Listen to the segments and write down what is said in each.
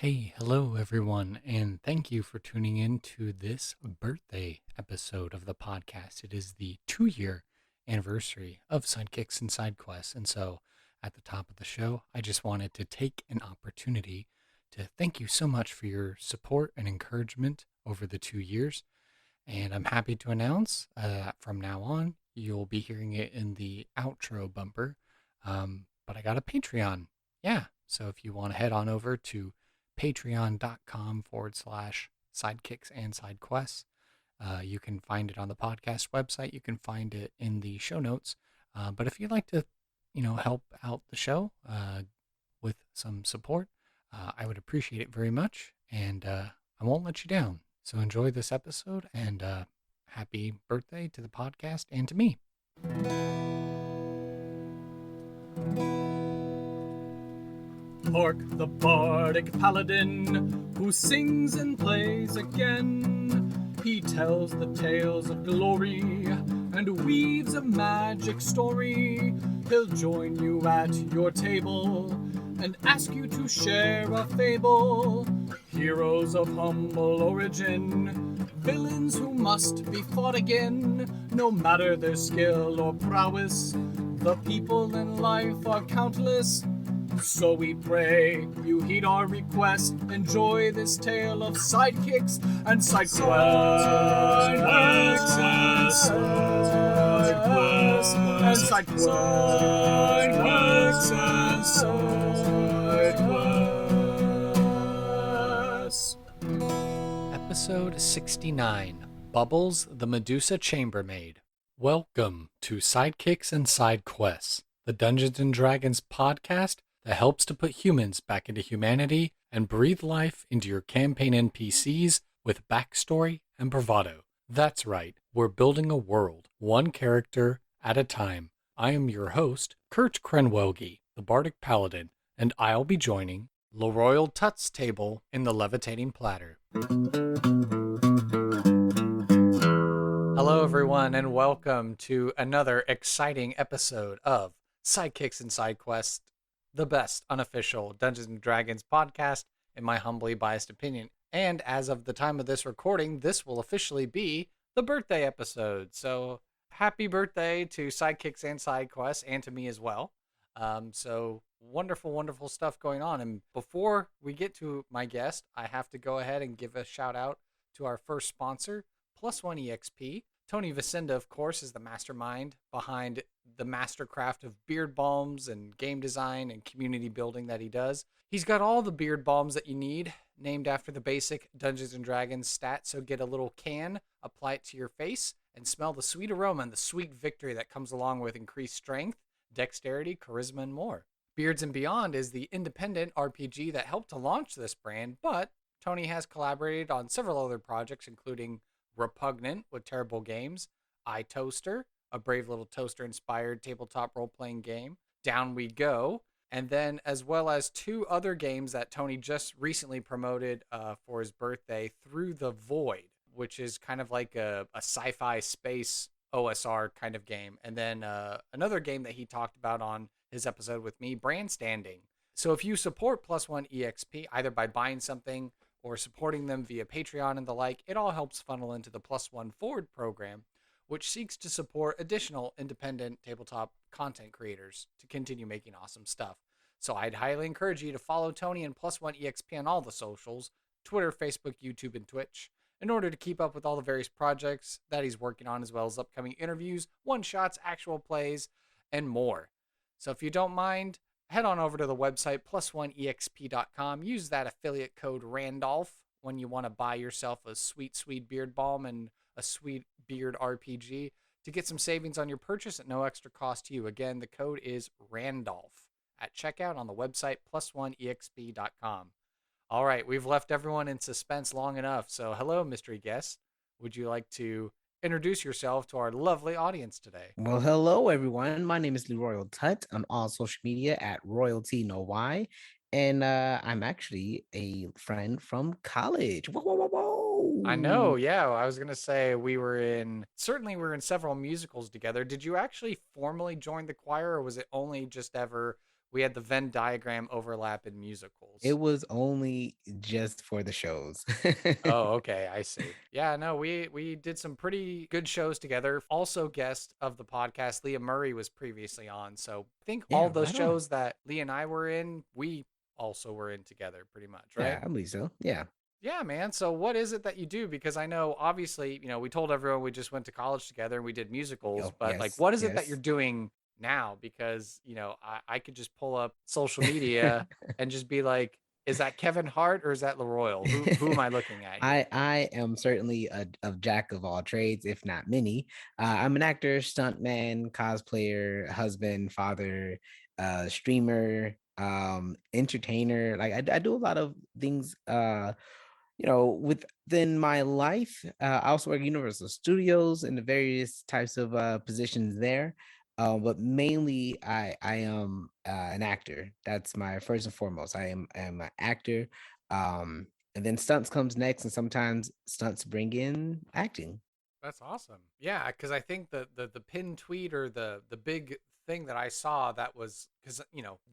Hey, hello everyone, and thank you for tuning in to this birthday episode of the podcast. It is the 2-year anniversary of Sidekicks and Side Quests, and so at the top of the show, I just wanted to take an opportunity to thank you so much for your support and encouragement over the 2 years. And I'm happy to announce from now on, you'll be hearing it in the outro bumper. But I got a Patreon. Yeah. So if you want to head on over to patreon.com/sidekicks and side quests, you can find it on the podcast website. You can find it in the show notes. But if you'd like to, help out the show with some support, I would appreciate it very much. And I won't let you down. So enjoy this episode and happy birthday to the podcast and to me. Hark the bardic paladin, who sings and plays again. He tells the tales of glory and weaves a magic story. He'll join you at your table and ask you to share a fable. Heroes of humble origin, villains who must be fought again. No matter their skill or prowess, the people in life are countless. So we pray you heed our request. Enjoy this tale of sidekicks and side quests. Side quests. Episode 69, Bubbles the Medusa Chambermaid. Welcome to Sidekicks and Side Quests, the Dungeons & Dragons podcast that helps to put humans back into humanity and breathe life into your campaign NPCs with backstory and bravado. That's right, we're building a world, one character at a time. I am your host, Kurt Krenwelge, the Bardic Paladin, and I'll be joining LeRoyal Tutt's table in the levitating platter. Hello everyone, and welcome to another exciting episode of Sidekicks and Side Quests, the best unofficial Dungeons & Dragons podcast, in my humbly biased opinion. And as of the time of this recording, this will officially be the birthday episode. So happy birthday to Sidekicks and Side Quests, and to me as well. So wonderful, wonderful stuff going on. And before we get to my guest, I have to go ahead and give a shout out to our first sponsor, Plus One EXP. Tony Vaesen, of course, is the mastermind behind the mastercraft of beard balms and game design and community building that he does. He's got all the beard balms that you need, named after the basic Dungeons & Dragons stat, so get a little can, apply it to your face, and smell the sweet aroma and the sweet victory that comes along with increased strength, dexterity, charisma, and more. Beards and Beyond is the independent RPG that helped to launch this brand, but Tony has collaborated on several other projects, including Repugnant with Terrible Games, iToaster, a Brave Little Toaster-inspired tabletop role-playing game, Down We Go, and then as well as two other games that Tony just recently promoted for his birthday, Through the Void, which is kind of like a sci-fi space OSR kind of game, and then another game that he talked about on his episode with me, Brand Standing. So if you support Plus One EXP, either by buying something or supporting them via Patreon and the like, it all helps funnel into the Plus One Forward program, which seeks to support additional independent tabletop content creators to continue making awesome stuff. So I'd highly encourage you to follow Tony and Plus One EXP on all the socials, Twitter, Facebook, YouTube, and Twitch, in order to keep up with all the various projects that he's working on, as well as upcoming interviews, one-shots, actual plays, and more. So if you don't mind, head on over to the website, plus1exp.com. Use that affiliate code Randolph when you want to buy yourself a sweet, sweet beard balm and a sweet beard RPG to get some savings on your purchase at no extra cost to you. Again, the code is Randolph at checkout on the website, plus1exp.com. All right, we've left everyone in suspense long enough. So hello, mystery guest. Would you like to introduce yourself to our lovely audience today? Well, hello, everyone. My name is LeRoyal Tutt. I'm on social media at Royalty No Y. And I'm actually a friend from college. Whoa, whoa, whoa, whoa. I know, yeah. I was gonna say we were in several musicals together. Did you actually formally join the choir, or was it only just ever we had the Venn diagram overlap in musicals. It was only just for the shows. Oh, okay, I see. Yeah, no, we did some pretty good shows together. Also, guest of the podcast, Leah Murray was previously on. So I think all Yeah, those right on. shows that Leah and I were in, we also were in together, pretty much, right? Yeah, I believe so. Yeah. Yeah, man. So what is it that you do? Because I know obviously, we told everyone we just went to college together and we did musicals, Oh, but like yes, what is it that you're yes. doing now? Because, I could just pull up social media and just be like, is that Kevin Hart or is that LeRoyal? Who am I looking at here? I am certainly a jack of all trades, if not many. I'm an actor, stuntman, cosplayer, husband, father, streamer, entertainer. Like I do a lot of things. Within my life, I also work at Universal Studios in the various types of positions there. But mainly, I am an actor. That's my first and foremost. I am an actor. Um, and then stunts comes next, and sometimes stunts bring in acting. That's awesome. Yeah, because I think the pin tweet or the big thing that I saw that was because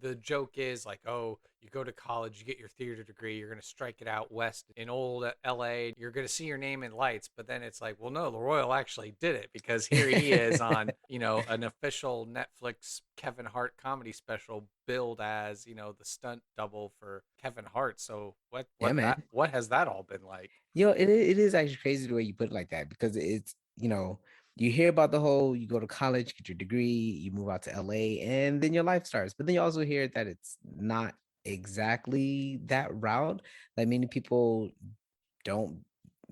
the joke is like, oh, you go to college, you get your theater degree, you're gonna strike it out west in old L.A. You're gonna see your name in lights, but then it's like, well, no, LeRoyal actually did it because here he is on an official Netflix Kevin Hart comedy special billed as the stunt double for Kevin Hart. So what Yeah, what that man. what has that all been like? It is actually crazy the way you put it like that because you hear about the whole you go to college, get your degree, you move out to LA, and then your life starts. But then you also hear that it's not exactly that route. Like many people don't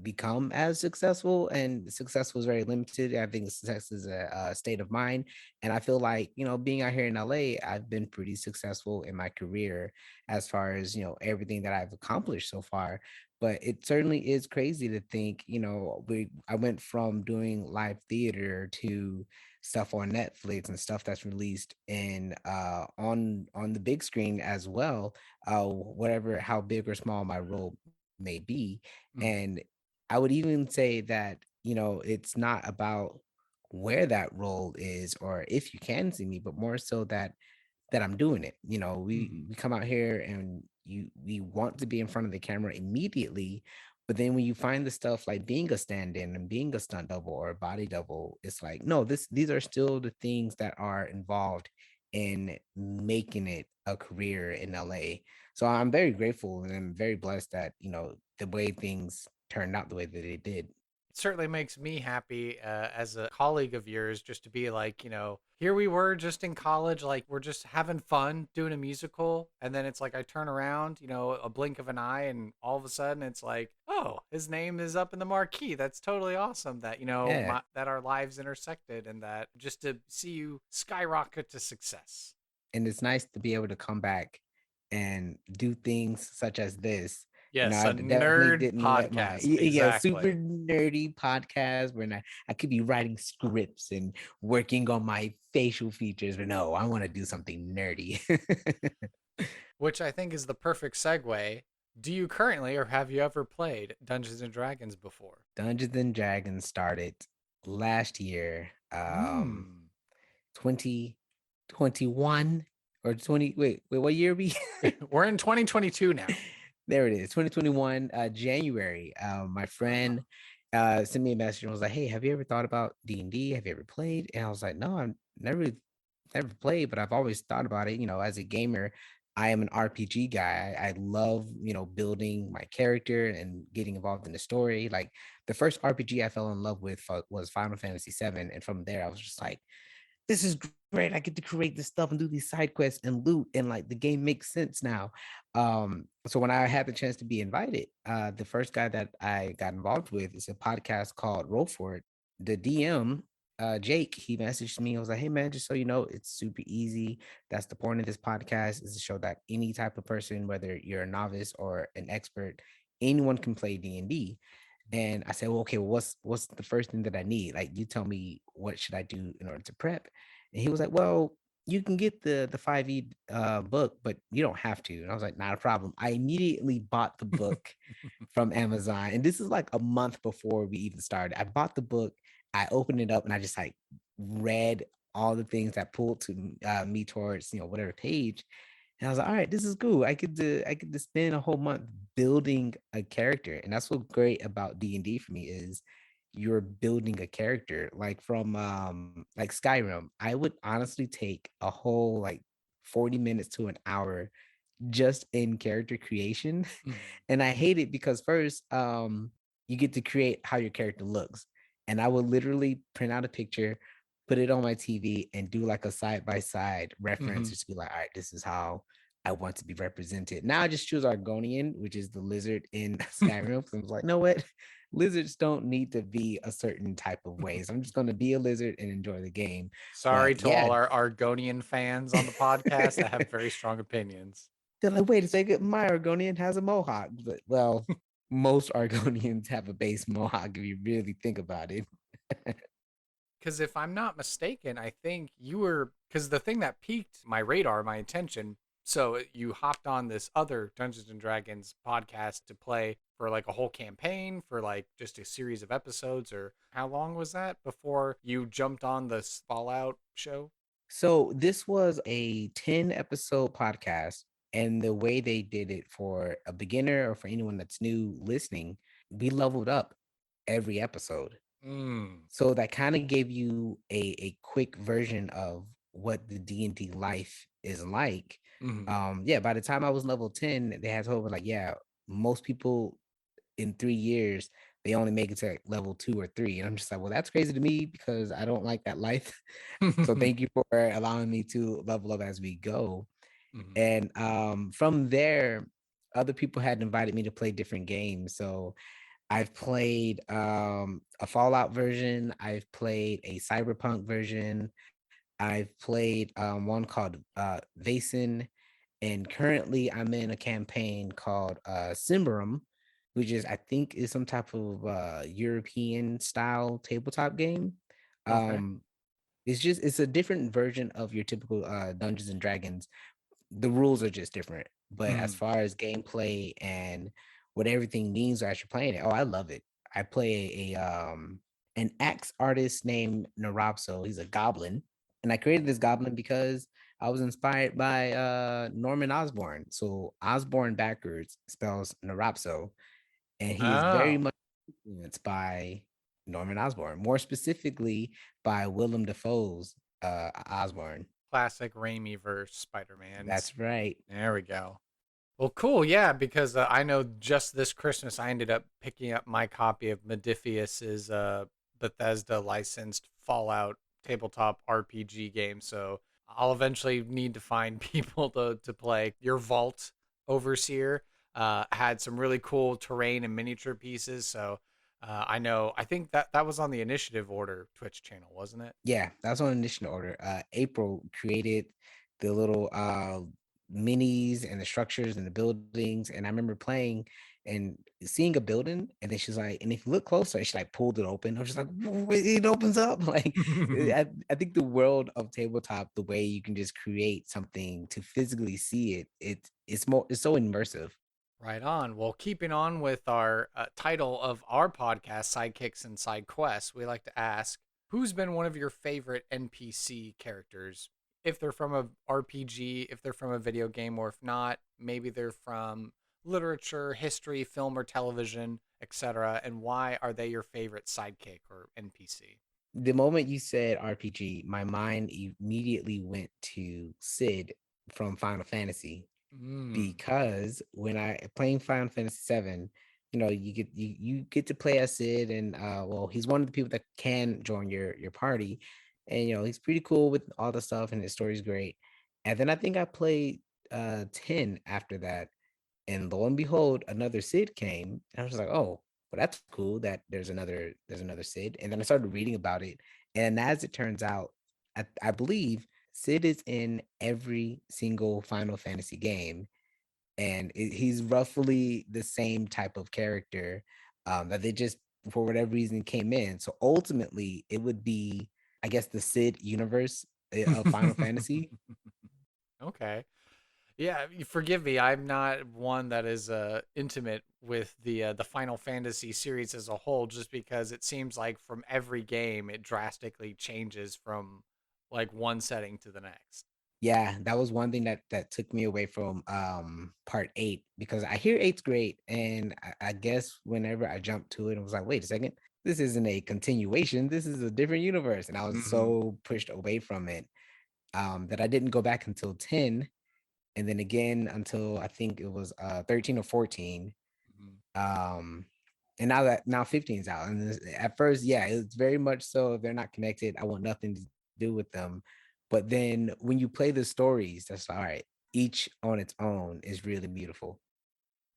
become as successful, and successful is very limited. I think success is a state of mind, and I feel like being out here in LA, I've been pretty successful in my career as far as everything that I've accomplished so far. But it certainly is crazy to think, I went from doing live theater to stuff on Netflix and stuff that's released in on the big screen as well, whatever how big or small my role may be. Mhm. And I would even say that, it's not about where that role is or if you can see me, but more so that I'm doing it. We Mhm. we come out here and we want to be in front of the camera immediately, but then when you find the stuff like being a stand-in and being a stunt double or a body double, it's like, no, these are still the things that are involved in making it a career in LA. So I'm very grateful and I'm very blessed that, the way things turned out the way that they did. It certainly makes me happy as a colleague of yours just to be like, here we were just in college, like we're just having fun doing a musical. And then it's like I turn around, a blink of an eye, and all of a sudden it's like, oh, his name is up in the marquee. That's totally awesome that, Yeah. that our lives intersected and that just to see you skyrocket to success. And it's nice to be able to come back and do things such as this. Yes, I a definitely nerd didn't let my podcast. super Exactly. nerdy podcast where I could be writing scripts and working on my facial features, but no, I want to do something nerdy. Which I think is the perfect segue. Do you currently or have you ever played Dungeons and Dragons before? Dungeons and Dragons started last year, Hmm. 2021 or 20, wait, what year are we? We're in 2022 now. There it is, 2021, January. My Uh-huh. friend sent me a message and was like, "Hey, have you ever thought about D&D? Have you ever played?" And I was like, "No, I've never played, but I've always thought about it. As a gamer, I am an RPG guy. I love, building my character and getting involved in the story. Like the first RPG I fell in love with was Final Fantasy VII, and from there, I was just like, this is great. I get to create this stuff and do these side quests and loot, and like the game makes sense now. So when I had the chance to be invited, the first guy that I got involved with is a podcast called Roll For It. The DM, Jake, he messaged me. I was like, "Hey man, just so you know, it's super easy. That's the point of this podcast, is to show that any type of person, whether you're a novice or an expert, anyone can play D&D." And I said, "Well, okay, well, what's the first thing that I need? Like, you tell me what should I do in order to prep?" And he was like, "Well, you can get the 5e book, but you don't have to." And I was like, "Not a problem." I immediately bought the book from Amazon, and this is like a month before we even started. I bought the book, I opened it up, and I just like read all the things that pulled to me towards whatever page. And I was like, all right, this is cool. I could spend a whole month building a character, and that's what's great about D&D for me is you're building a character. Like from like Skyrim, I would honestly take a whole like 40 minutes to an hour just in character creation. Mhm. And I hate it because first, you get to create how your character looks. And I will literally print out a picture, put it on my TV, and do like a side by side reference, Mhm. just be like, all right, this is how I want to be represented. Now I just choose Argonian, which is the lizard in Skyrim. So I was like, no, what? Lizards don't need to be a certain type of way. So I'm just going to be a lizard and enjoy the game. Sorry But to yeah, all our Argonian fans on the podcast that have very strong opinions. they're like, wait a second, my Argonian has a mohawk. But, well, most Argonians have a base mohawk if you really think about it. Because if I'm not mistaken, I think you were, because the thing that piqued my radar, my attention, so you hopped on this other Dungeons and Dragons podcast to play for like a whole campaign for like just a series of episodes, or how long was that before you jumped on this Fallout show? So this was a 10 episode podcast. And the way they did it for a beginner or for anyone that's new listening, we leveled up every episode. Mm. So that kind of gave you a quick version of what the D&D life is like. Mm-hmm. Yeah, by the time I was level 10, they had told me like, yeah, most people in 3 years, they only make it to like level 2 or 3. And I'm just like, well, that's crazy to me because I don't like that life. So thank you for allowing me to level up as we go. Mm-hmm. And from there, other people had invited me to play different games. So I've played a Fallout version. I've played a Cyberpunk version. I've played one called Vaesen, and currently I'm in a campaign called Symbaroum, which is I think is some type of European style tabletop game. Okay. Um, it's a different version of your typical Dungeons and Dragons. The rules are just different, but as Mm. far as gameplay and what everything means as you're playing it, oh, I love it. I play a an axe artist named Narabso. He's a goblin, and I created this goblin because I was inspired by Norman Osborn. So Osborn backwards spells Narabso, and he is very Oh, much influenced by Norman Osborn, more specifically by Willem Dafoe's Osborn. classic Raimi verse Spider-Man's. That's right. There we go. Well, cool, yeah, because I know just this Christmas I ended up picking up my copy of Modifius's Bethesda licensed Fallout tabletop RPG game. So I'll eventually need to find people to play. Your Vault Overseer had some really cool terrain and miniature pieces. So I know, I think that was on the Initiative Order Twitch channel, wasn't it? Yeah, that's on initial order. April created the little minis and the structures and the buildings. And I remember playing and seeing a building, and then she's like, and if you look closer, she like pulled it open. I was just like, it opens up. Like I think the world of tabletop, the way you can just create something to physically see it, it's so immersive. Right on. Well, keeping on with our title of our podcast, Sidekicks and Side Quests, we like to ask who's been one of your favorite NPC characters? If they're from a RPG, if they're from a video game, or if not, maybe they're from literature, history, film, or television, etc. And why are they your favorite sidekick or NPC? The moment you said RPG, my mind immediately went to Sid from Final Fantasy Mm. because when I playing Final Fantasy 7, you get to play as Sid, and well, he's one of the people that can join your party, and he's pretty cool with all the stuff, and his story's great. And then I think I played 10 after that, and lo and behold, another Sid came. And I was like, oh, well, that's cool that there's another Sid. And then I started reading about it. And as it turns out, I believe Sid is in every single Final Fantasy game. And he's roughly the same type of character that they just, for whatever reason, came in. So ultimately, it would be, I guess, the Sid universe of Final Fantasy. Okay. Yeah, forgive me. I'm not one that is intimate with the Final Fantasy series as a whole, just because it seems like from every game it drastically changes from like one setting to the next. Yeah, that was one thing that took me away from part 8 because I hear eight's great, and I guess whenever I jumped to it, I was like, wait a second, this isn't a continuation, this is a different universe. And I was Mm-hmm. so pushed away from it that I didn't go back until 10, and then again until I think it was 13 or 14. Um and now 15's out. And at first, yeah, it's very much so if they're not connected, I want nothing to do with them. But then when you play the stories, that's all right. Each on its own is really beautiful.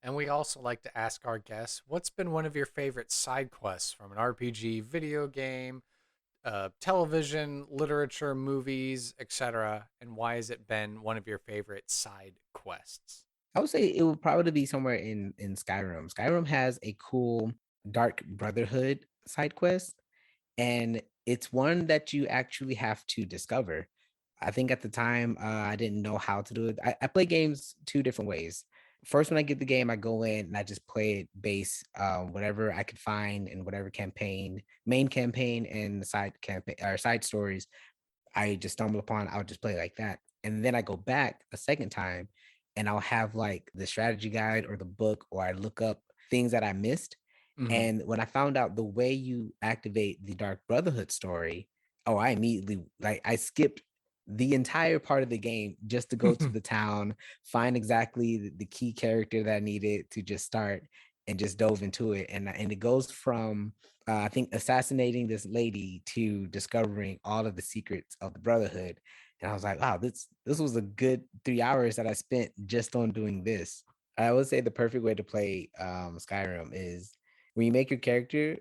And we also like to ask our guests, what's been one of your favorite side quests from an RPG, video game, television, literature, movies, etc., and why has it been one of your favorite side quests? I would say it would probably be somewhere in Skyrim. Skyrim has a cool Dark Brotherhood side quest, and it's one that you actually have to discover. I think at the time I didn't know how to do it. I play games two different ways. First, when I get the game, I go in and I just play it base, whatever I could find in whatever campaign, main campaign and side campaign or side stories I just stumble upon, I'll just play like that. And then I go back a second time and I'll have like the strategy guide or the book, or I look up things that I missed. Mm-hmm. And when I found out the way you activate the Dark Brotherhood story, oh, I immediately like I skipped the entire part of the game just to go to the town, find exactly the key character that I needed to just start and just dove into it. And it goes from I think assassinating this lady to discovering all of the secrets of the Brotherhood. And I was like, wow, this was a good 3 hours that I spent just on doing this. I would say the perfect way to play Skyrim is when you make your character,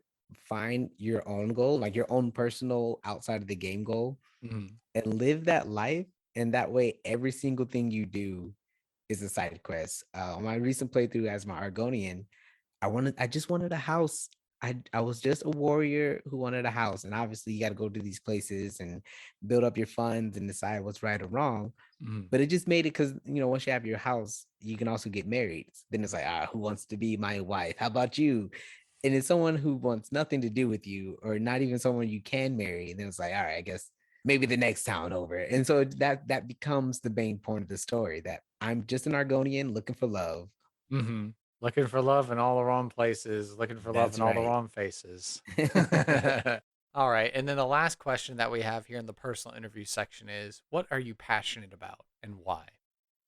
find your own goal, like your own personal outside of the game goal, Mm-hmm. and live that life. And that way, every single thing you do is a side quest. On my recent playthrough as my Argonian, I just wanted a house. I was just a warrior who wanted a house. And obviously you got to go to these places and build up your funds and decide what's right or wrong. Mm-hmm. But it just made it because once you have your house, you can also get married. Then it's like, who wants to be my wife? How about you? And it's someone who wants nothing to do with you, or not even someone you can marry. And then it's like, all right, I guess maybe the next town over. And so that becomes the main point of the story, that I'm just an Argonian looking for love. Mm-hmm. Looking for love in all the wrong places, looking for love That's in all the right. wrong faces. All right. And then the last question that we have here in the personal interview section is, what are you passionate about and why?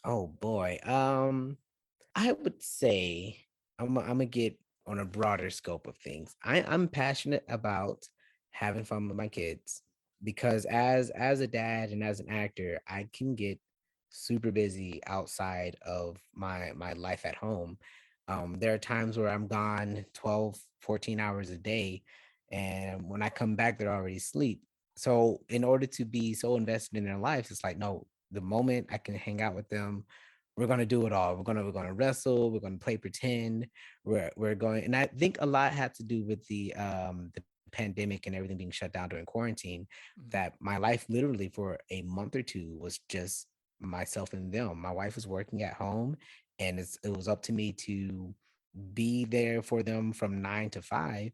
Oh boy. I would say I'm gonna get on a broader scope of things. I'm passionate about having fun with my kids because as a dad and as an actor, I can get super busy outside of my life at home. There are times where I'm gone 12, 14 hours a day, and when I come back, they're already asleep. So in order to be so invested in their lives, it's like, no, the moment I can hang out with them, we're gonna do it all. We're gonna wrestle. We're gonna play pretend. We're going, and I think a lot had to do with the pandemic and everything being shut down during quarantine. Mhm. That my life literally for a month or two was just myself and them. My wife was working at home, and it was up to me to be there for them from 9 to 5.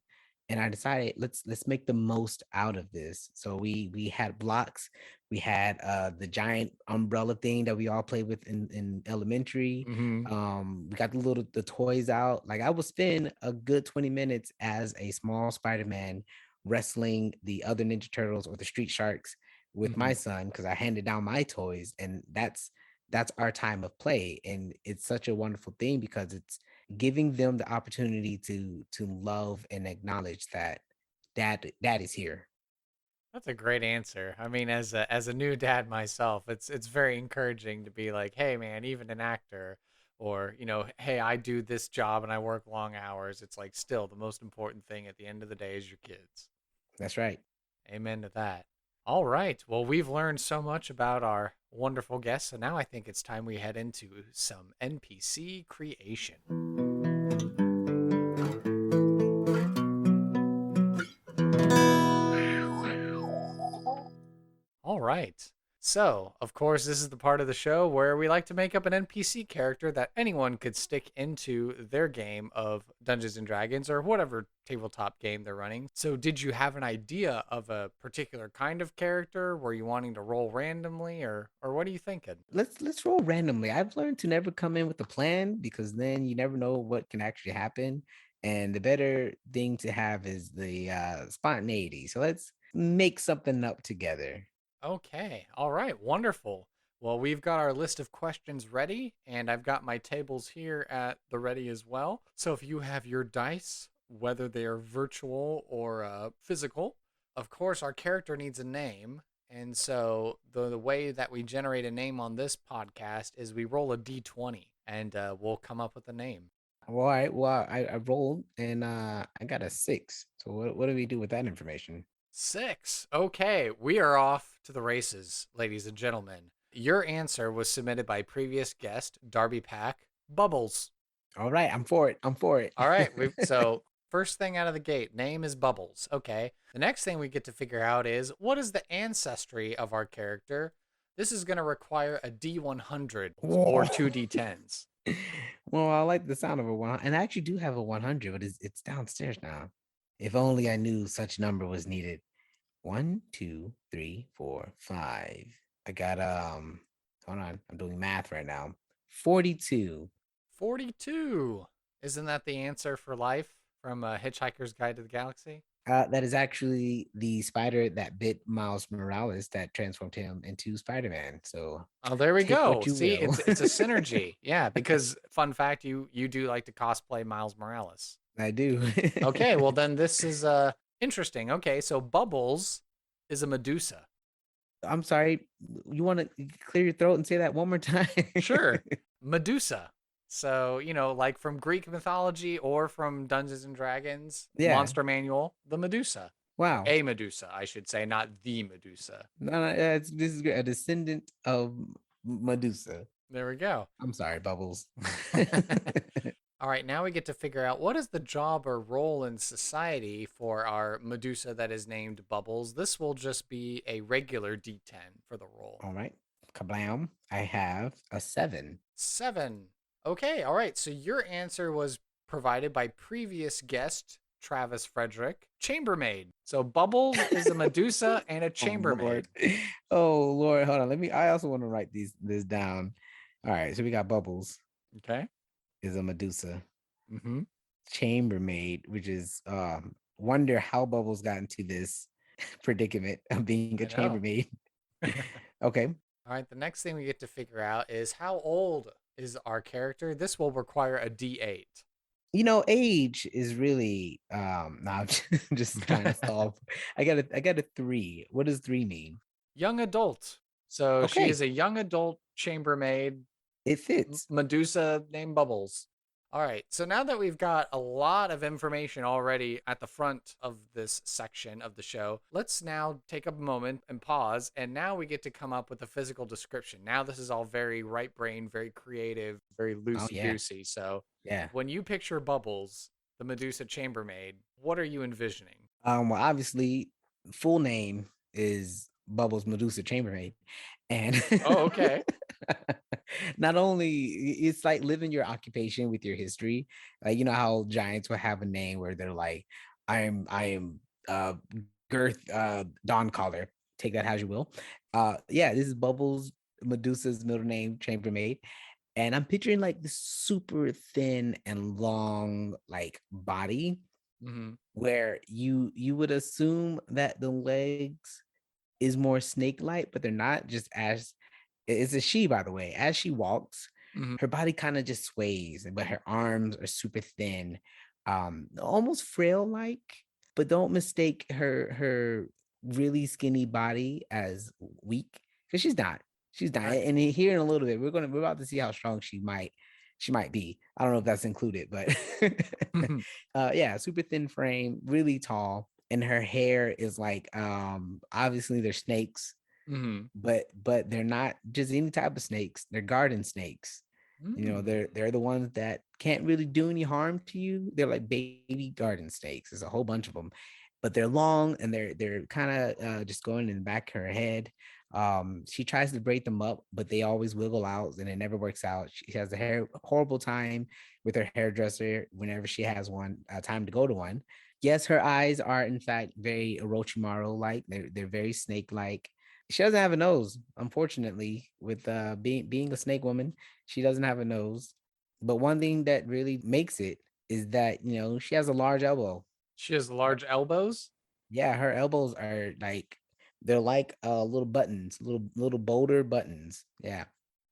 And I decided let's make the most out of this. So we had blocks. We had the giant umbrella thing that we all played with in elementary. Mhm. We got the toys out. Like I would spend a good 20 minutes as a small Spider-Man wrestling the other Ninja Turtles or the Street Sharks with my Mhm. son because I handed down my toys. And that's our time of play. And it's such a wonderful thing because it's giving them the opportunity to love and acknowledge that dad is here. That's a great answer. I mean, as a new dad myself, it's very encouraging to be like, "Hey man, even an actor or, hey, I do this job and I work long hours." It's like still the most important thing at the end of the day is your kids. That's right. Amen to that. All right. Well, we've learned so much about our wonderful guests, and now I think it's time we head into some NPC creation. All right. So, of course, this is the part of the show where we like to make up an NPC character that anyone could stick into their game of Dungeons and Dragons or whatever tabletop game they're running. So, did you have an idea of a particular kind of character? Were you wanting to roll randomly, or what are you thinking? Let's roll randomly. I've learned to never come in with a plan because then you never know what can actually happen. And the better thing to have is the spontaneity. So let's make something up together. Okay. All right. Wonderful. Well, we've got our list of questions ready, and I've got my tables here at the ready as well. So if you have your dice, whether they are virtual or physical, of course, our character needs a name. And so the way that we generate a name on this podcast is we roll a d20 and we'll come up with a name. All right. Well, I rolled and I got a 6. So what do we do with that information? 6. Okay, we are off to the races, ladies and gentlemen. Your answer was submitted by previous guest Darby Pack, Bubbles. All right, I'm for it. I'm for it. All right, so first thing out of the gate, name is Bubbles. Okay. The next thing we get to figure out is what is the ancestry of our character? This is going to require a D100 or Whoa. 2D10s. Well, I like the sound of a one, and I actually do have a 100, but it's downstairs now. If only I knew such number was needed. 1, 2, 3, 4, 5. I got hold on, I'm doing math right now. 42. 42. Isn't that the answer for life from Hitchhiker's Guide to the Galaxy? That is actually the spider that bit Miles Morales that transformed him into Spider-Man. So Oh, there we take go. what you See, will. it's a synergy. Yeah, because fun fact, you do like to cosplay Miles Morales. I do. Okay, well then this is interesting. Okay, so Bubbles is a Medusa. I'm sorry. You want to clear your throat and say that one more time? Sure. Medusa. So, like from Greek mythology or from Dungeons and Dragons, Yeah. Monster Manual, the Medusa. Or Wow. a Medusa, I should say, not the Medusa. No, this is a descendant of Medusa. There we go. I'm sorry, Bubbles. All right, now we get to figure out what is the job or role in society for our Medusa that is named Bubbles. This will just be a regular D10 for the role. All right. Kablam. I have a 7. 7. Okay, all right. So your answer was provided by previous guest Travis Frederick, Chambermaid. So Bubbles is a Medusa and a Chambermaid. Oh Lord, hold on. I also want to write this down. All right, so we got Bubbles Okay. is a Medusa. Mm-hmm. Chambermaid, which is wonder how Bubbles got into this predicament of being a chambermaid. Okay. All right, the next thing we get to figure out is how old is our character. This will require a D8. Age is really no, I'm just trying to solve. I got a 3. What does 3 mean? Young adult. So she Okay. is a young adult chambermaid, It fits. Medusa named Bubbles. All right, so now that we've got a lot of information already at the front of this section of the show, let's now take a moment and pause, and now we get to come up with a physical description. Now this is all very right brain, very creative, very loosey-goosey. So Yeah. when you picture Bubbles, the Medusa chambermaid, what are you envisioning? Well, obviously, full name is Bubbles Medusa Chambermaid, and Oh, okay. not only it's like living your occupation with your history. Like how giants will have a name where they're like, I am Girth Dawn Caller. Take that as you will. Yeah, this is Bubbles Medusa's middle name, Chambermaid. And I'm picturing like this super thin and long like body Mm-hmm. where you would assume that the legs is more snake-like, but they're not. Just as it's a she, by the way. As she walks, Mm-hmm. her body kind of just sways, but her arms are super thin, almost frail-like. But don't mistake her really skinny body as weak, because she's not. She's not. Right. And here in a little bit, we're about to see how strong she might be. I don't know if that's included, but yeah, super thin frame, really tall, and her hair is like obviously they're snakes, Mm-hmm. but they're not just any type of snakes. They're garden snakes. They're the ones that can't really do any harm to you. They're like baby garden snakes. There's a whole bunch of them, but they're long and they're kind of just going in the back of her head. She tries to break them up, but they always wiggle out and it never works out. She has a horrible time with her hairdresser whenever she has one time to go to one. Yes, her eyes are in fact very Orochimaru like. They're very snake like. She doesn't have a nose, unfortunately. With being a snake woman, she doesn't have a nose. But one thing that really makes it is that she has a large elbow. She has large elbows. Yeah, her elbows are like they're like little buttons, little boulder buttons. Yeah.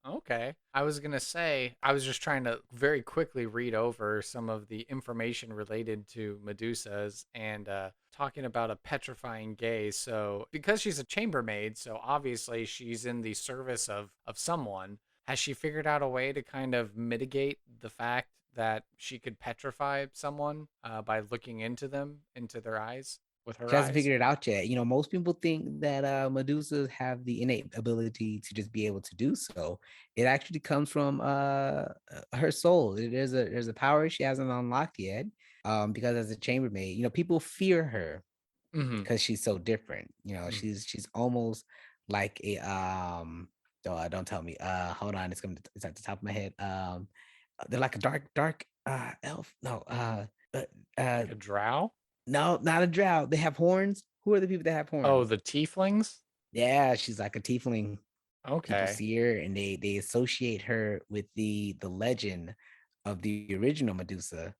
Okay. I was going to say, I was just trying to very quickly read over some of the information related to Medusas and talking about a petrifying gaze. So, because she's a chambermaid, so obviously she's in the service of someone, has she figured out a way to kind of mitigate the fact that she could petrify someone by looking into them, into their eyes with her She hasn't eyes? figured it out yet. Most people think that Medusas have the innate ability to just be able to do so. It actually comes from her soul. There's a power she hasn't unlocked yet. Because as a chambermaid, people fear her Mm because she's so different. hmm. She's almost like a don't tell me. Hold on, it's at the top of my head. They're like a dark elf. No, uh, uh Like a drow? no, not a drow. They have horns. Who are the people that have Oh, horns? the tieflings? Yeah, she's like a tiefling. People Okay. see her and they associate her with the legend of the original Medusa.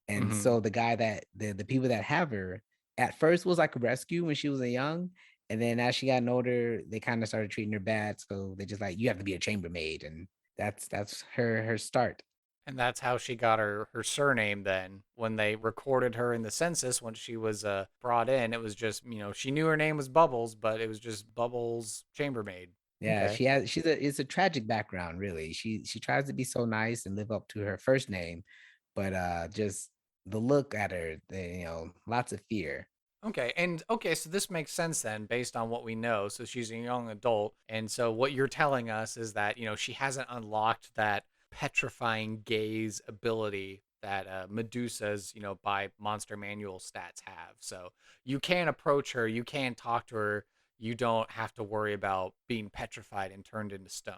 And Mm-hmm. so the guy that the people that have her at first was like a rescue when she was a young, and then as she got older, they kind of started treating her bad. So they just like you have to be a chambermaid, and that's her start. And that's how she got her surname then. When they recorded her in the census, when she was brought in, it was just, she knew her name was Bubbles, but it was just Bubbles Chambermaid. Yeah, Okay. it's a tragic background, really. She tries to be so nice and live up to her first name, but just the look at her, lots of fear. Okay. And okay, so this makes sense then based on what we know. So she's a young adult. And so what you're telling us is that, she hasn't unlocked that petrifying gaze ability that Medusa's, by Monster Manual stats have. So you can approach her, you can talk to her, you don't have to worry about being petrified and turned into stone.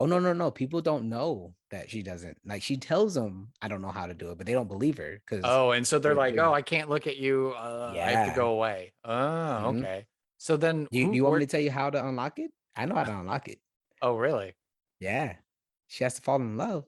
Oh no, no, no. People don't know that she doesn't. Like she tells them, I don't know how to do it, but they don't believe her because Oh, and so they're like, they're "Oh, I can't look at you. I have to yeah. go away." Oh, Hmm. okay. So then Do who you want me where to tell you how to unlock it? I know how to unlock it. Oh, really? Yeah. She has to fall in love.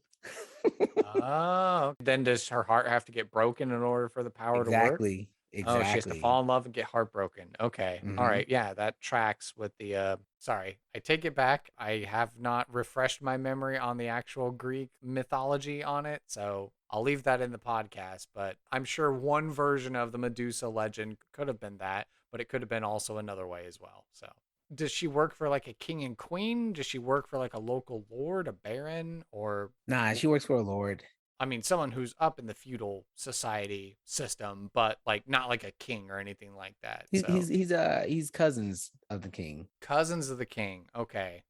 Oh, then does her heart have to get broken in order for the power to work? Exactly. Oh, she has to fall Exactly. in love and get heartbroken. Okay. All Hmm. right. Yeah, that tracks with the sorry. I take it back. I have not refreshed my memory on the actual Greek mythology on it, so I'll leave that in the podcast, but I'm sure one version of the Medusa legend could have been that, but it could have been also another way as well. So, does she work for like a king and queen? Does she work for like a local lord, a baron, or Nah, she works for a lord. I mean, someone who's up in the feudal society system, but like not like a king or anything like that. He's So, he's he's he's cousins of the king. cousins of the king. Okay.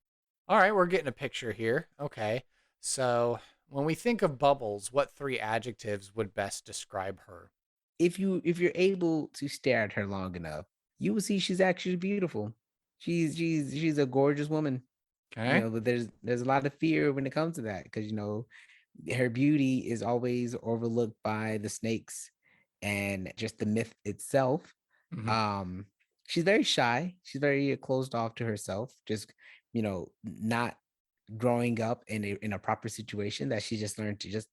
All right, we're getting a picture here. Okay. So, when we think of Bubbles, what three adjectives would best describe her? If you're able to stare at her long enough, you will see she's actually beautiful. She's a gorgeous woman. Okay. But there's a lot of fear when it comes to that because her beauty is always overlooked by the snakes and just the myth itself. Hmm. Um, she's very shy. She's very closed off to herself. Just not growing up in a proper situation that she just learned to just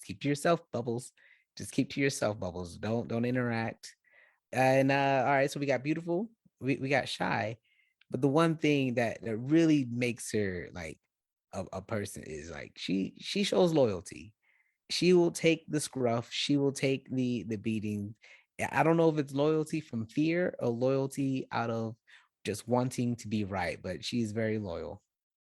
keep to yourself, Bubbles. Just keep to yourself, Bubbles. Don't interact. And all right, so we got beautiful, we got shy, but the one thing that really makes her like a person is like she shows loyalty. She will take the scruff, she will take the beating. I don't know if it's loyalty from fear or loyalty out of just wanting to be right, but she's very loyal.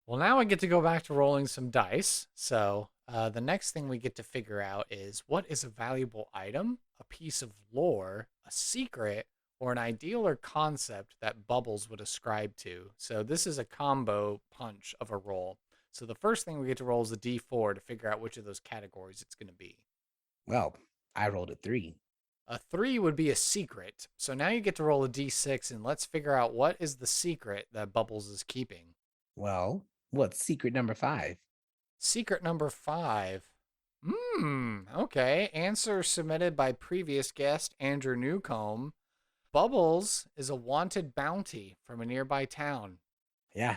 Well, now I get to go back to rolling some dice. So, the next thing we get to figure out is what is a valuable item, a piece of lore, a secret, or an ideal or concept that Bubbles would ascribe to. So, this is a combo punch of a roll. So, the first thing we get to roll is a d4 to figure out which of those categories it's going to be. Well, I rolled a 3. A 3 would be a secret. So now you get to roll a d6 and let's figure out what is the secret that Bubbles is keeping. Well, what's secret number 5? Secret number 5. Okay. Answer submitted by previous guest Andrew Newcomb. Bubbles is a wanted bounty from a nearby town. Yeah.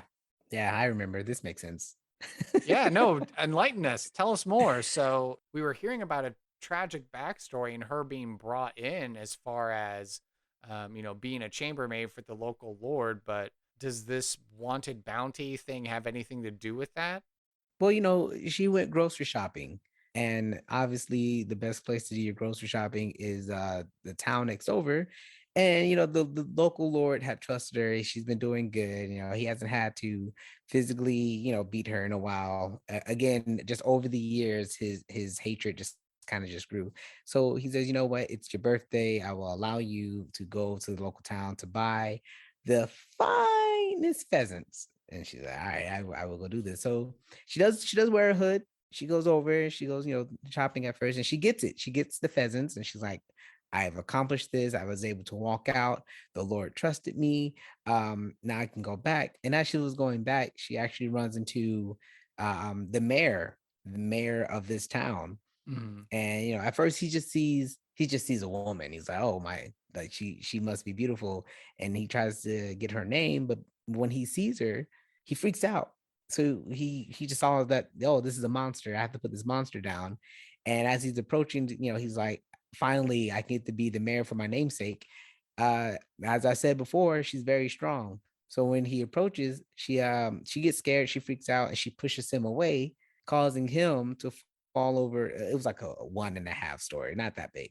Yeah, I remember. This makes sense. Yeah, no, enlighten us. Tell us more. So we were hearing about a tragic backstory and her being brought in as far as, being a chambermaid for the local lord. But does this wanted bounty thing have anything to do with that? Well, she went grocery shopping. And obviously the best place to do your grocery shopping is the town next over. And the local lord had trusted her. She's been doing good. He hasn't had to physically, beat her in a while. Again, just over the years, his hatred just kind of just grew. So he says, you know what? It's your birthday. I will allow you to go to the local town to buy the finest pheasants. And she's like, all right, I will go do this. So she does wear a hood. She goes over, she goes, chopping at first, and she gets it. She gets the pheasants, and she's like, I've accomplished this. I was able to walk out. The Lord trusted me. Now I can go back. And as she was going back, she actually runs into the mayor of this town. Mm. And at first he just sees a woman. He's like, oh my, like she must be beautiful. And he tries to get her name, but when he sees her, he freaks out. So he just saw that, oh, this is a monster. I have to put this monster down. And as he's approaching, he's like, finally, I get to be the mayor for my namesake. As I said before, she's very strong. So when he approaches, she gets scared, she freaks out, and she pushes him away, causing him to fall over. It was like a 1.5 story, not that big,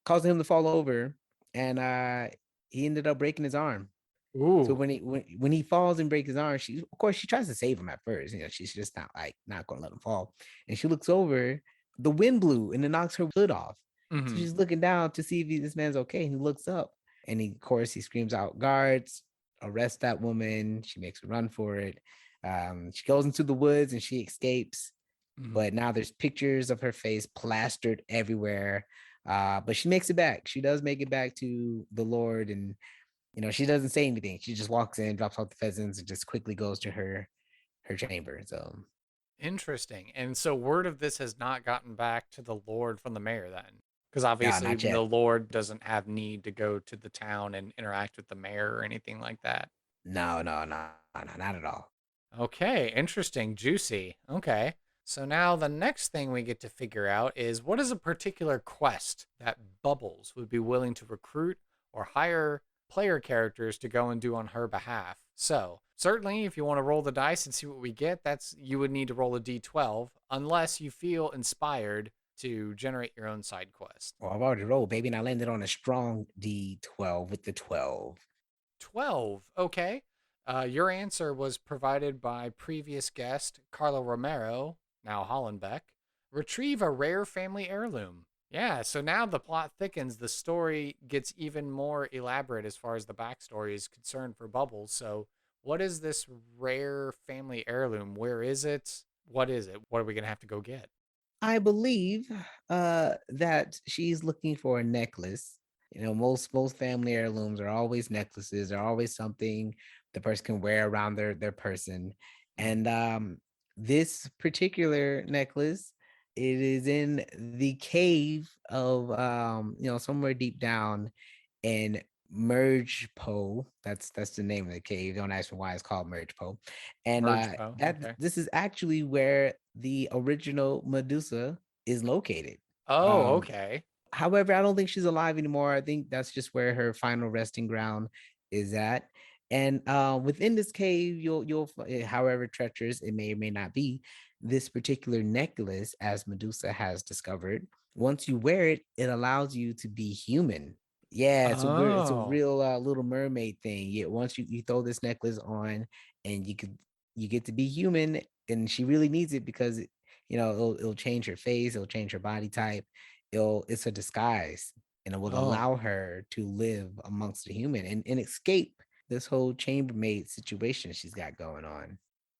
causing him to fall over, and he ended up breaking his arm. So Ooh. when he falls and breaks his arm, she tries to save him at first. She's just not gonna let him fall. And she looks over, the wind blew and it knocks her hood off. So Mm-hmm. she's looking down to see if this man's okay. And he looks up and of course he screams out, guards, arrest that woman. She makes a run for it. She goes into the woods and she escapes. Mm-hmm. But now there's pictures of her face plastered everywhere. But she makes it back. She does make it back to the Lord, and she doesn't say anything. She just walks in, drops off the pheasants, and just quickly goes to her chamber. So Interesting. And so word of this has not gotten back to the Lord from the mayor then. Because yeah, obviously not the yet. Lord doesn't have need to go to the town and interact with the mayor or anything like that. No, no, no, no, not at all. Okay, interesting, juicy. Okay. So now the next thing we get to figure out is what is a particular quest that Bubbles would be willing to recruit or hire player characters to go and do on her behalf. So, certainly if you want to roll the dice and see what we get, that's you would need to roll a d12 unless you feel inspired to generate your own side quest. Well, I've already rolled, baby, and I landed on a strong D12 with the 12. 12. Okay. Your answer was provided by previous guest Carlo Romero, now Hollenbeck. Retrieve a rare family heirloom. Yeah, so now the plot thickens. The story gets even more elaborate as far as the backstory is concerned for Bubbles. So, what is this rare family heirloom? Where is it? What is it? What are we going to have to go get? I believe that she's looking for a necklace. Most family heirlooms are always necklaces, are always something the person can wear around their person. Mm. And this particular necklace, it is in the cave of somewhere deep down in Merge Po. That's the name of the cave. Don't ask me why it's called Merge Po. And Merge Poe. that Okay. this is actually where the original Medusa is located. Oh, Um, okay. However, I don't think she's alive anymore. I think that's just where her final resting ground is at. And within this cave, however treacherous it may or may not be, this particular necklace, as Medusa has discovered, once you wear it, it allows you to be human. Yeah, it's a Oh. real Little Mermaid thing. Yeah, once you throw this necklace on, and you get to be human, and she really needs it because it'll change her face, it'll change her body type. It's a disguise, and it will Oh. allow her to live amongst the human and escape this whole chambermaid situation she's got going on.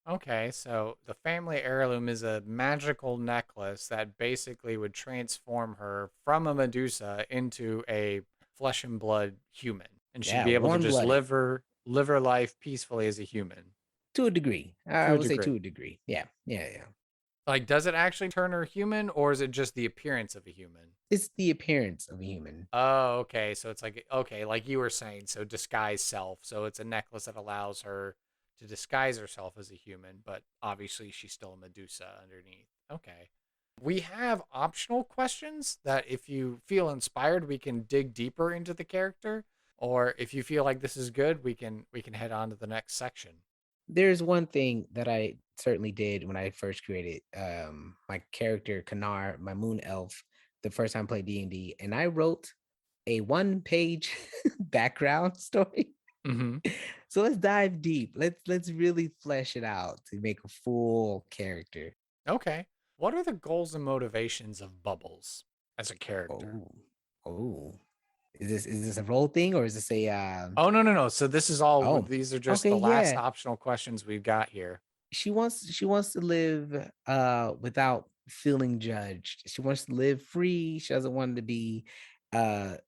Okay, so the family heirloom is a magical necklace that basically would transform her from a Medusa into a flesh and blood human, and she'd Yeah, be able to warm just blooded live her life peacefully as a human to a degree. to I a would say degree. to a degree. Yeah, yeah, yeah. Like, does it actually turn her human, or is it just the appearance of a human? It's the appearance of a human. Oh, okay. So it's like, okay, like you were saying, so disguise self. So it's a necklace that allows her to disguise herself as a human, but obviously she's still a Medusa underneath. Okay. We have optional questions that if you feel inspired, we can dig deeper into the character, or if you feel like this is good, we can head on to the next section. There's one thing that I certainly did when I first created my character Kanar, my moon elf, the first time I played D&D, and I wrote a one-page background story. Mhm. So let's dive deep. Let's really flesh it out to make a full character. Okay. What are the goals and motivations of Bubbles as a character? Oh, oh. Is this a role thing or is this a Oh, no, no, no. So this is all, oh, these are just okay, the last yeah. optional questions we've got here. She wants to live without feeling judged. She wants to live free. She doesn't want to be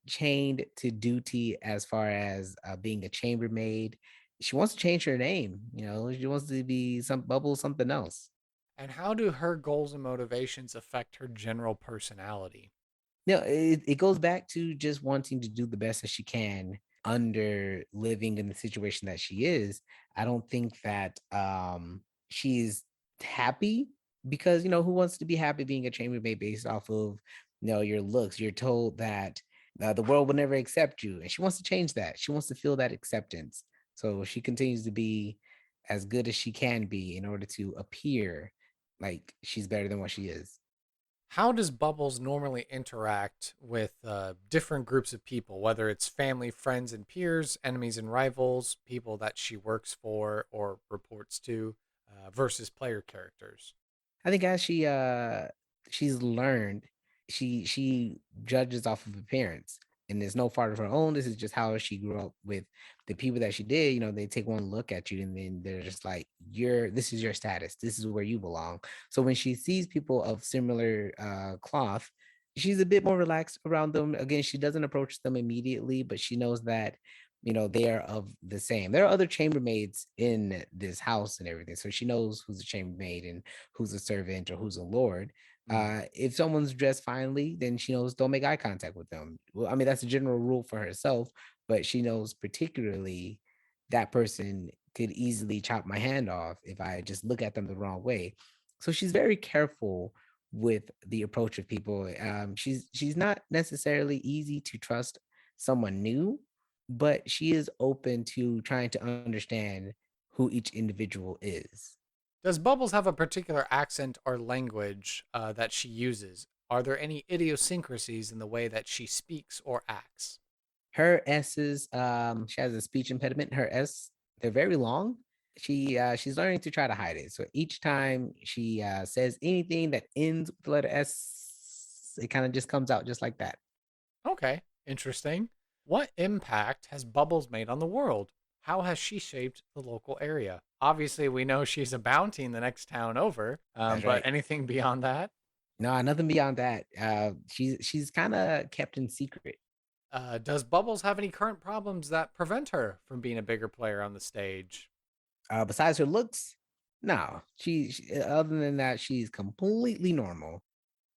chained to duty as far as being a chambermaid. She wants to change her name, she wants to be some bubble something else. And how do her goals and motivations affect her general personality? No, it goes back to just wanting to do the best that she can under living in the situation that she is. I don't think that she's happy because who wants to be happy being a chambermaid based off of your looks? You're told that the world will never accept you, and she wants to change that. She wants to feel that acceptance. So she continues to be as good as she can be in order to appear like she's better than what she is. How does Bubbles normally interact with different groups of people, whether it's family, friends, and peers, enemies and rivals, people that she works for or reports to, versus player characters? I think as she's learned, she judges off of appearance. And there's no fault of her own. This is just how she grew up with the people that she did. They take one look at you and then they're just like, this is your status. This is where you belong. So when she sees people of similar cloth, she's a bit more relaxed around them. Again, she doesn't approach them immediately, but she knows that they are of the same. There are other chambermaids in this house and everything. So she knows who's a chambermaid and who's a servant or who's a lord. Mm. If someone's dressed finely, then she knows don't make eye contact with them. Well, I mean, that's a general rule for herself, but she knows particularly that person could easily chop my hand off if I just look at them the wrong way. So she's very careful with the approach of people. She's not necessarily easy to trust someone new, but she is open to trying to understand who each individual is. Does Bubbles have a particular accent or language that she uses? Are there any idiosyncrasies in the way that she speaks or acts? Her S's, she has a speech impediment. Her S, they're very long. She's learning to try to hide it. So each time she says anything that ends with the letter S, it kind of just comes out just like that. Okay, interesting. What impact has Bubbles made on the world? How has she shaped the local area? Obviously, we know she's a bounty in the next town over, That's but right. anything beyond that? No, nothing beyond that. She's kind of kept in secret. Does Bubbles have any current problems that prevent her from being a bigger player on the stage? Besides her looks, no. Other than that, she's completely normal.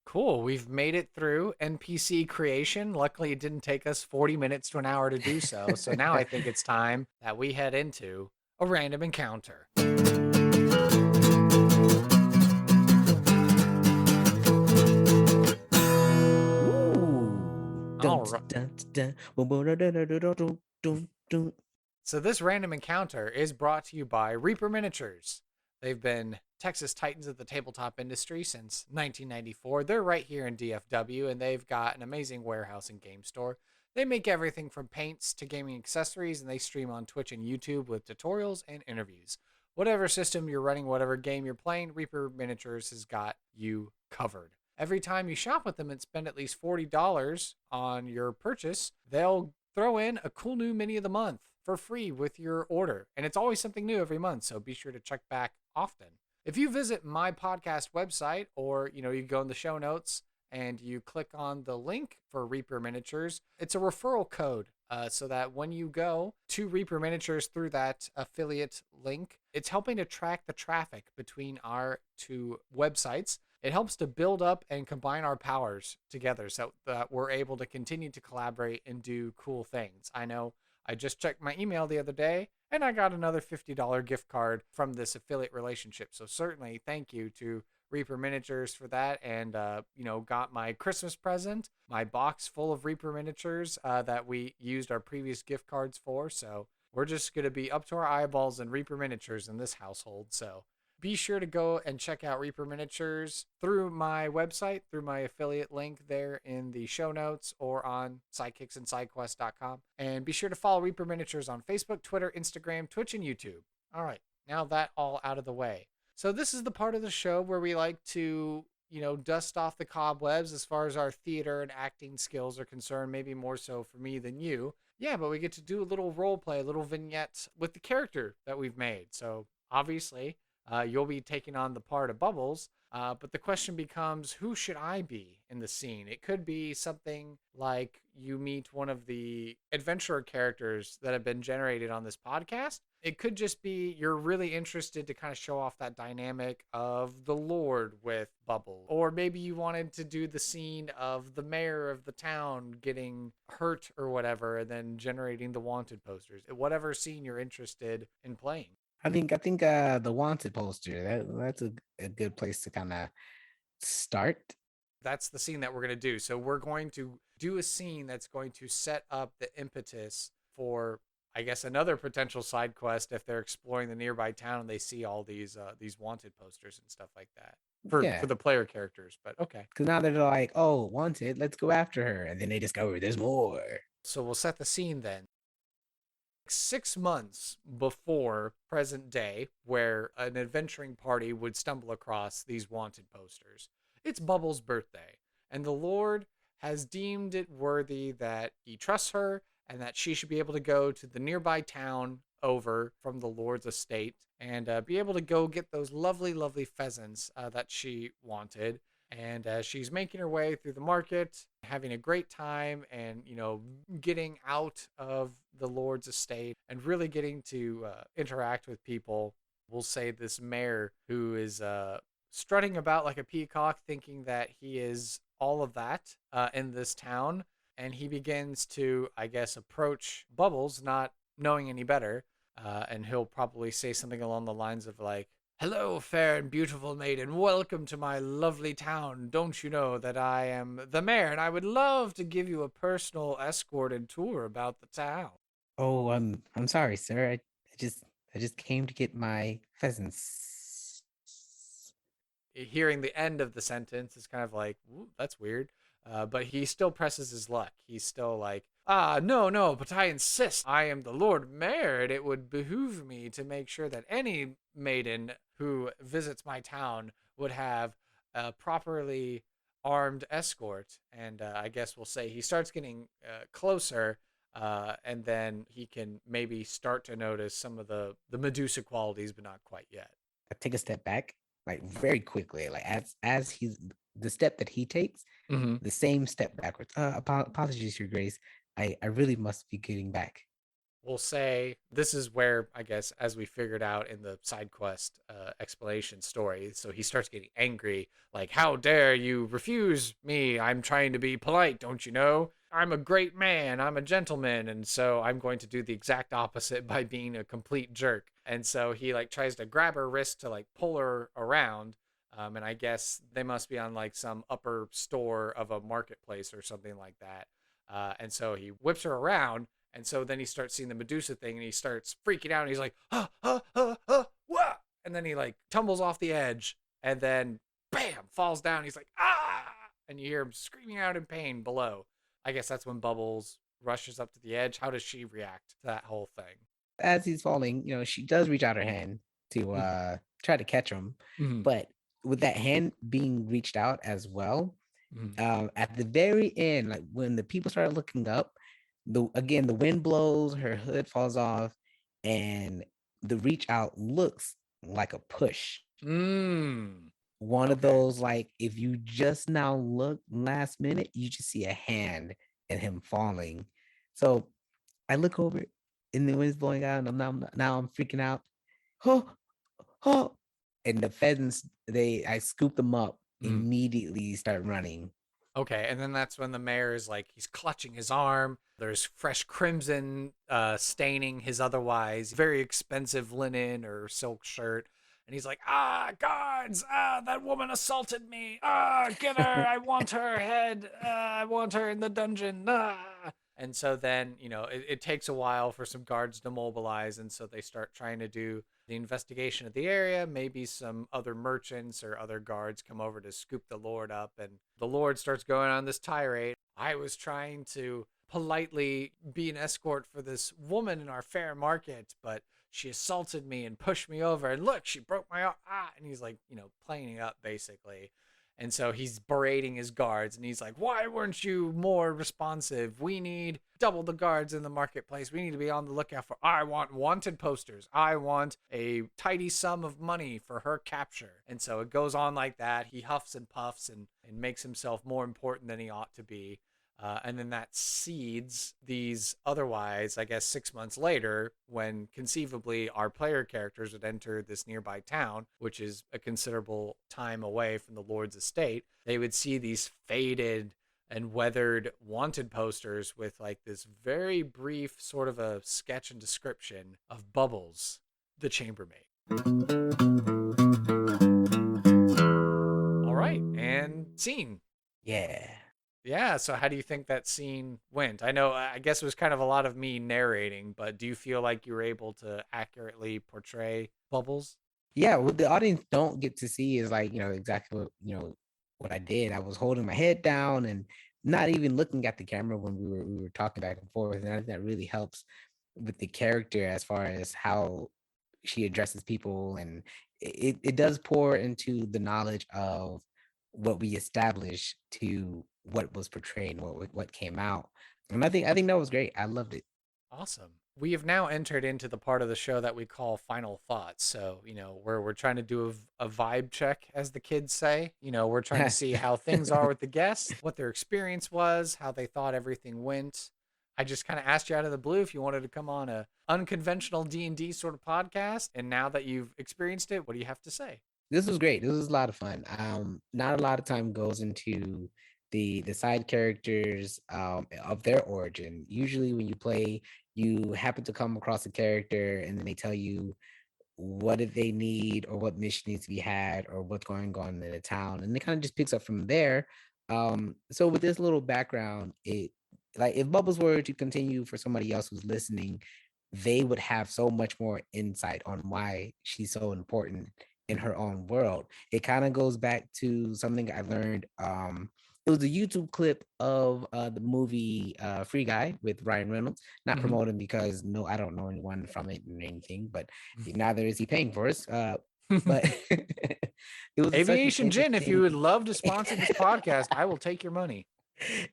Cool. We've made it through NPC creation. Luckily, it didn't take us 40 minutes to an hour to do so. So now I think it's time that we head into a random encounter. Ooh. Dun, All right. dun, dun, dun, dun, dun. So this random encounter is brought to you by Reaper Miniatures. They've been Texas Titans of the tabletop industry since 1994. They're right here in DFW, and they've got an amazing warehouse and game store. They make everything from paints to gaming accessories, and they stream on Twitch and YouTube with tutorials and interviews. Whatever system you're running, whatever game you're playing, Reaper Miniatures has got you covered. Every time you shop with them and spend at least $40 on your purchase, they'll throw in a cool new mini of the month. for free with your order. And it's always something new every month, so be sure to check back often. If you visit my podcast website, or you go in the show notes and you click on the link for Reaper Miniatures, it's a referral code, so that when you go to Reaper Miniatures through that affiliate link, it's helping to track the traffic between our two websites. It helps to build up and combine our powers together so that we're able to continue to collaborate and do cool things. I know I just checked my email the other day and I got another $50 gift card from this affiliate relationship. So certainly thank you to Reaper Miniatures for that. And, got my Christmas present, my box full of Reaper Miniatures that we used our previous gift cards for. So we're just going to be up to our eyeballs in Reaper Miniatures in this household. So be sure to go and check out Reaper Miniatures through my website, through my affiliate link there in the show notes, or on sidekicksandsidequest.com. And be sure to follow Reaper Miniatures on Facebook, Twitter, Instagram, Twitch, and YouTube. All right, now that all out of the way. So this is the part of the show where we like to, dust off the cobwebs as far as our theater and acting skills are concerned, maybe more so for me than you. Yeah, but we get to do a little role play, a little vignette with the character that we've made. So obviously, you'll be taking on the part of Bubbles, but the question becomes, who should I be in the scene? It could be something like you meet one of the adventurer characters that have been generated on this podcast. It could just be you're really interested to kind of show off that dynamic of the Lord with Bubble. Or maybe you wanted to do the scene of the mayor of the town getting hurt or whatever, and then generating the wanted posters. Whatever scene you're interested in playing. I think the wanted poster, that's a good place to kind of start. That's the scene that we're going to do. So we're going to do a scene that's going to set up the impetus for, I guess, another potential side quest if they're exploring the nearby town and they see all these wanted posters and stuff like that for the player characters. But okay, because now they're like, oh, wanted, let's go after her, and then they discover there's more. So we'll set the scene then. 6 months before present day, where an adventuring party would stumble across these wanted posters. It's Bubbles' birthday, and the Lord has deemed it worthy that he trusts her and that she should be able to go to the nearby town over from the Lord's estate and be able to go get those lovely, lovely pheasants that she wanted. And as she's making her way through the market, having a great time, and getting out of the Lord's estate and really getting to interact with people, we'll say this mayor who is strutting about like a peacock, thinking that he is all of that in this town. And he begins to, I guess, approach Bubbles, not knowing any better. And he'll probably say something along the lines of like, "Hello, fair and beautiful maiden. Welcome to my lovely town. Don't you know that I am the mayor, and I would love to give you a personal escorted tour about the town." Oh, I'm sorry, sir. I just came to get my pheasants. Hearing the end of the sentence is kind of like, ooh, that's weird. But he still presses his luck. He's still like, no, but I insist. I am the Lord Mayor, and it would behoove me to make sure that any maiden who visits my town would have a properly armed escort. And I guess we'll say he starts getting closer, and then he can maybe start to notice some of the Medusa qualities, but not quite yet. I take a step back, like very quickly, like as he's the step that he takes, the same step backwards. Apologies, Your Grace. I really must be getting back. We'll say this is where, I guess, as we figured out in the side quest explanation story, so he starts getting angry, like, "How dare you refuse me? I'm trying to be polite, don't you know? I'm a great man, I'm a gentleman, and so I'm going to do the exact opposite by being a complete jerk." And so he like tries to grab her wrist to like pull her around, and I guess they must be on like some upper store of a marketplace or something like that. And so he whips her around, and so then he starts seeing the Medusa thing, and he starts freaking out, and he's like, wah! And then he like tumbles off the edge, and then bam, falls down. He's like, ah! And you hear him screaming out in pain below. I guess that's when Bubbles rushes up to the edge. How does she react to that whole thing? As he's falling, she does reach out her hand to try to catch him, but with that hand being reached out as well, at the very end, like when the people started looking up, the wind blows, her hood falls off, and the reach out looks like a push. Mm. One of Okay. those, like, if you just now look last minute, you just see a hand and him falling. So I look over and the wind's blowing out, and now I'm freaking out. Oh, oh. And the pheasants, I scoop them up, Mm. immediately start running. Okay, and then that's when the mayor is like, he's clutching his arm. There's fresh crimson staining his otherwise very expensive linen or silk shirt. And he's like, ah, guards, ah, that woman assaulted me. Ah, get her. I want her head. I want her in the dungeon. Ah. And so then, it takes a while for some guards to mobilize. And so they start trying to do the investigation of the area. Maybe some other merchants or other guards come over to scoop the Lord up, and the Lord starts going on this tirade. I was trying to politely be an escort for this woman in our fair market, but she assaulted me and pushed me over. And look, she broke my arm. Ah, and he's like, playing up basically. And so he's berating his guards and he's like, why weren't you more responsive? We need double the guards in the marketplace. We need to be on the lookout for, I want wanted posters. I want a tidy sum of money for her capture. And so it goes on like that. He huffs and puffs and makes himself more important than he ought to be. And then that seeds these otherwise, I guess, 6 months later, when conceivably our player characters would enter this nearby town, which is a considerable time away from the Lord's estate. They would see these faded and weathered wanted posters with like this very brief sort of a sketch and description of Bubbles, the chambermaid. All right, and scene. Yeah. Yeah, so how do you think that scene went? I guess it was kind of a lot of me narrating, but do you feel like you were able to accurately portray Bubbles? Yeah, what the audience don't get to see is, like, exactly what I did. I was holding my head down and not even looking at the camera when we were talking back and forth. And I think that really helps with the character as far as how she addresses people, and it does pour into the knowledge of what we established to what was portrayed, what came out. And I think that was great. I loved it. Awesome. We have now entered into the part of the show that we call final thoughts. So, where we're trying to do a vibe check, as the kids say. We're trying to see how things are with the guests, what their experience was, how they thought everything went. I just kind of asked you out of the blue if you wanted to come on a unconventional D&D sort of podcast. And now that you've experienced it, what do you have to say? This was great. This was a lot of fun. Not a lot of time goes into the side characters of their origin. Usually, when you play, you happen to come across a character, and then they tell you what do they need, or what mission needs to be had, or what's going on in the town, and it kind of just picks up from there. So with this little background, it, like, if Bubbles were to continue for somebody else who's listening, they would have so much more insight on why she's so important in her own world. It kind of goes back to something I learned. It was a YouTube clip of the movie Free Guy with Ryan Reynolds. Not Mhm. promoting, because no, I don't know anyone from it or anything, but neither is he paying for us. But it was such an Aviation Gin, if you would interesting. love to sponsor this podcast, I will take your money.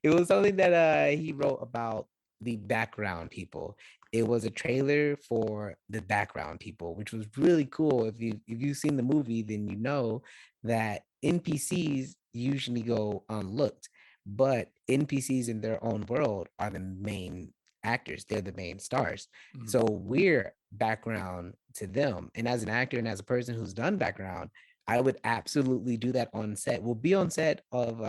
It was something that he wrote about the background people. It was a trailer for the background people, which was really cool. If you've seen the movie, then you know that NPCs usually go unlooked, but NPCs in their own world are the main actors. They're the main stars. Mhm. So we're background to them. And as an actor and as a person who's done background, I would absolutely do that on set. We'll be on set of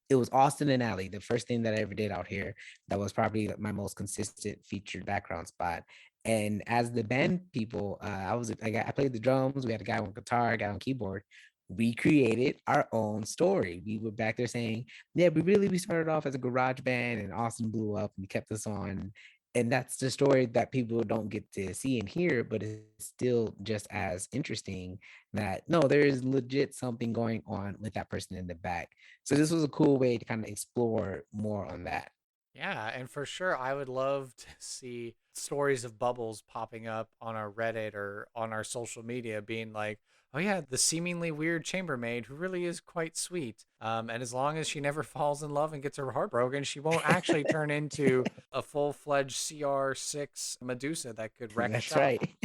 it was Austin and Alley, the first thing that I ever did out here. That was probably my most consistent featured background spot. And as the band people, I played the drums. We had a guy on guitar, a guy on keyboard. We created our own story. We were back there saying, "Yeah, we started off as a garage band, and Austin blew up and kept us on." And that's the story that people don't get to see and hear, but it's still just as interesting, that no, there is legit something going on with that person in the back. So this was a cool way to kind of explore more on that. Yeah, and for sure, I would love to see stories of Bubbles popping up on our Reddit or on our social media, being like, "Oh yeah, the seemingly weird chambermaid who really is quite sweet." And as long as she never falls in love and gets her heart broken, she won't actually turn into a full-fledged CR6 Medusa that could wreck That's shop. right.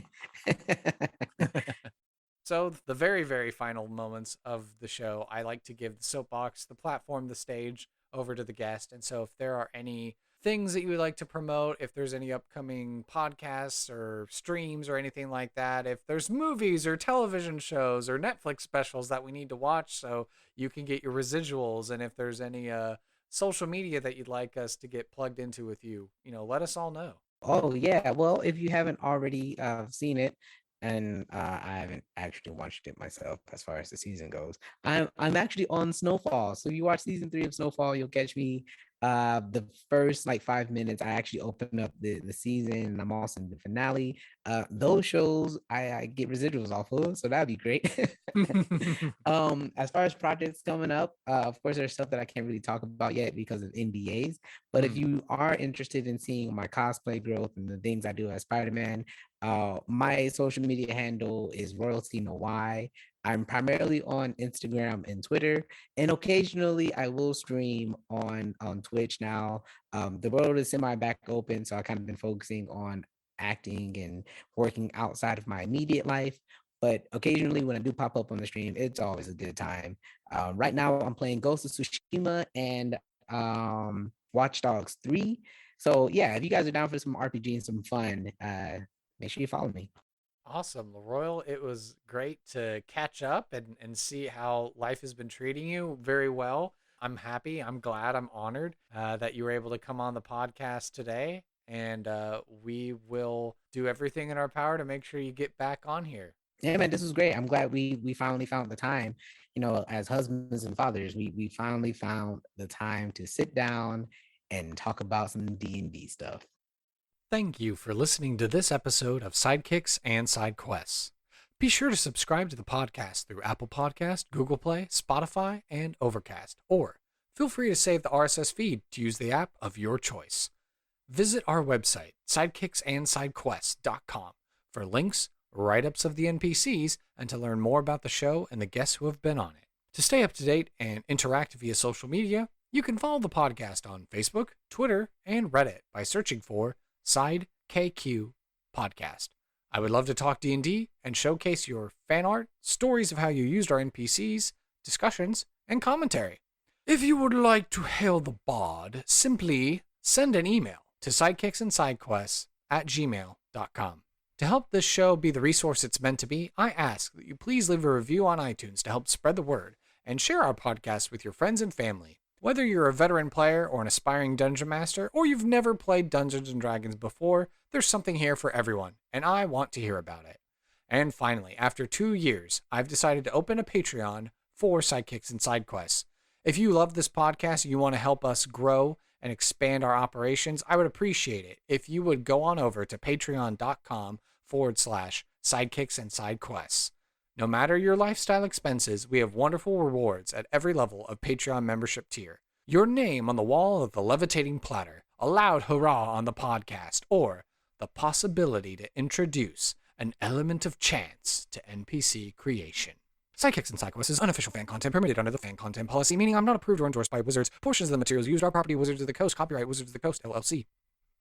So, the very, very final moments of the show, I like to give the soapbox, the platform, the stage over to the guest. And so, if there are any things that you would like to promote, if there's any upcoming podcasts or streams or anything like that, if there's movies or television shows or Netflix specials that we need to watch so you can get your residuals, and if there's any social media that you'd like us to get plugged into with you, let us all know. Oh yeah. Well, if you haven't already seen it, and I haven't actually watched it myself as far as the season goes, I'm actually on Snowfall. So if you watch season 3 of Snowfall, you'll catch me the first like 5 minutes. I actually open up the season, and I'm also in the finale. Those shows I get residuals off of, so that'd be great. As far as projects coming up, of course there's stuff that I can't really talk about yet because of NDAs. But if Mm. you are interested in seeing my cosplay growth and the things I do as Spider-Man, my social media handle is royalty no why. I'm primarily on Instagram and Twitter, and occasionally I will stream on Twitch now. The world is semi back open, so I kind of been focusing on acting and working outside of my immediate life. But occasionally, when I do pop up on the stream, it's always a good time. Right now, I'm playing Ghost of Tsushima and Watch Dogs 3. So yeah, if you guys are down for some RPG and some fun, make sure you follow me. Awesome, LeRoyal. It was great to catch up and see how life has been treating you very well. I'm happy. I'm glad. I'm honored that you were able to come on the podcast today. And we will do everything in our power to make sure you get back on here. Yeah, man, this was great. I'm glad we finally found the time. As husbands and fathers, we finally found the time to sit down and talk about some D&D stuff. Thank you for listening to this episode of Sidekicks and Side Quests. Be sure to subscribe to the podcast through Apple Podcast, Google Play, Spotify, and Overcast, or feel free to save the RSS feed to use the app of your choice. Visit our website, sidekicksandside.quests.com, for links, write-ups of the NPCs, and to learn more about the show and the guests who have been on it. To stay up to date and interact via social media, you can follow the podcast on Facebook, Twitter, and Reddit by searching for Side KQ Podcast. I would love to talk D&D and showcase your fan art, stories of how you used our NPCs, discussions, and commentary. If you would like to hail the bod, simply send an email to sidekicksandsidequests@gmail.com. To help this show be the resource it's meant to be, I ask that you please leave a review on iTunes to help spread the word and share our podcast with your friends and family. Whether you're a veteran player or an aspiring dungeon master, or you've never played Dungeons & Dragons before, there's something here for everyone, and I want to hear about it. And finally, after 2 years, I've decided to open a Patreon for Sidekicks and Side Quests. If you love this podcast and you want to help us grow and expand our operations, I would appreciate it if you would go on over to patreon.com/sidekicks and side quests. No matter your lifestyle expenses, we have wonderful rewards at every level of Patreon membership tier. Your name on the wall of the levitating platter, a loud hurrah on the podcast, or the possibility to introduce an element of chance to NPC creation. Sidekicks and Sidequests is unofficial fan content permitted under the fan content policy, meaning I'm not approved or endorsed by Wizards. Portions of the materials used are property Wizards of the Coast, copyright Wizards of the Coast, LLC.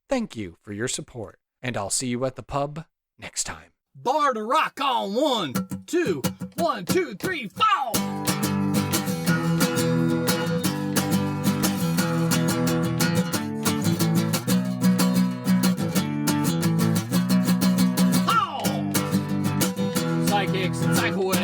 Thank you for your support, and I'll see you at the pub next time. Bar to rock on 1, 2, 1, 2, 3, 4. Sidekicks and Sidekicks.